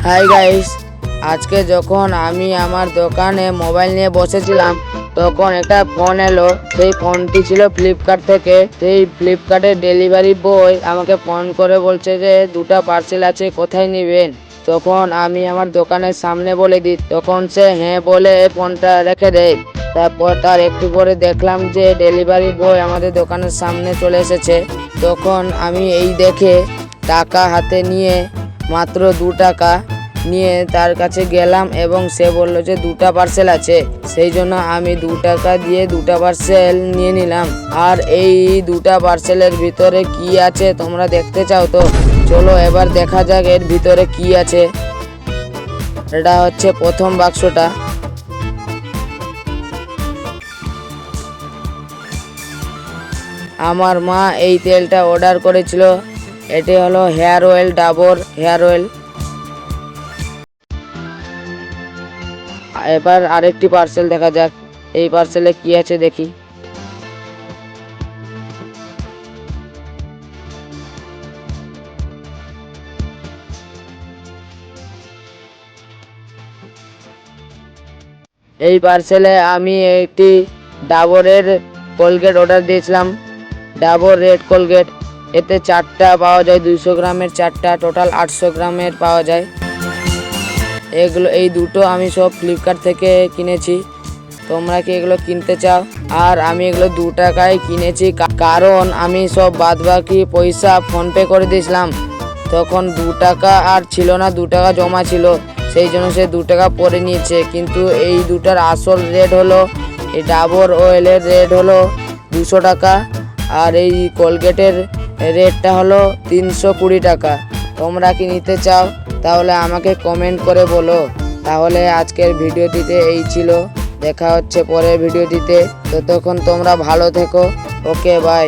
Hi guys, আজকে যখন আমি আমার দোকানে মোবাইল নিয়ে বসেছিলাম তখন একটা ফোন এলো। সেই ফোনটি ছিল ফ্লিপকার্ট থেকে। সেই ফ্লিপকার্টের ডেলিভারি বয় আমাকে ফোন করে বলছে যে দুটো পার্সেল আছে, কোথায় নেবেন। তখন আমি আমার দোকানের সামনে বলে দিই, তখন সে হ্যাঁ বলে ফোনটা রেখে দেয়। তারপর তার একটু পরে দেখলাম যে ডেলিভারি বয় আমাদের দোকানের সামনে চলে এসেছে। তখন আমি এই দেখে টাকা হাতে নিয়ে মাত্র 2 টাকা নিয়ে তার কাছে গেলাম এবং সে বলল যে দুটো পার্সেল আছে। সেই জন্য আমি 2 টাকা দিয়ে দুটো পার্সেল নিয়ে নিলাম। আর এই দুটো পার্সেলের ভিতরে কি আছে তোমরা দেখতে চাও তো চলো এবার দেখা যাক এর ভিতরে কি আছে। এটা হচ্ছে প্রথম বাক্সটা। আমার মা এই তেলটা অর্ডার করেছিল। এটি হলো hair oil, Dabur hair oil. এবার আরেকটি পার্সেল দেখা যাক, এই পার্সেলে কি আছে দেখি। এই পার্সেলে আমি একটি ডাবরের কোলগেট অর্ডার দিয়েছিলাম, ডাবর রেড কোলগেট। এতে 4টা পাওয়া যায়, 200 গ্রামের 4টা, টোটাল 800 গ্রামের পাওয়া যায়। এই দুটো আমি সব ফ্লিপকার্ট থেকে কিনেছি। তোমরা কি এগুলো কিনতে চাও? আর আমি এগুলো 2 টাকায় কিনেছি, কারণ আমি সব বাদবাকি পয়সা ফোনপে করে দিয়েছিলাম। তখন 2 টাকা আর ছিল না, 2 টাকা জমা ছিল, সেই জন্য সে 2 টাকা পরে নিয়েছে। কিন্তু এই দুটার আসল রেট হলো, এই ডাবর অয়েলের রেট হলো 200 টাকা আর এই কোলগেটের রেটটা হলো 320 টাকা। তোমরা কি নিতে চাও? তাহলে আমাকে কমেন্ট করে বলো। তাহলে আজকের ভিডিওটিতে এই ছিল, দেখা হচ্ছে পরের ভিডিওটিতে। ততক্ষণ তোমরা ভালো থেকো। ওকে, বাই।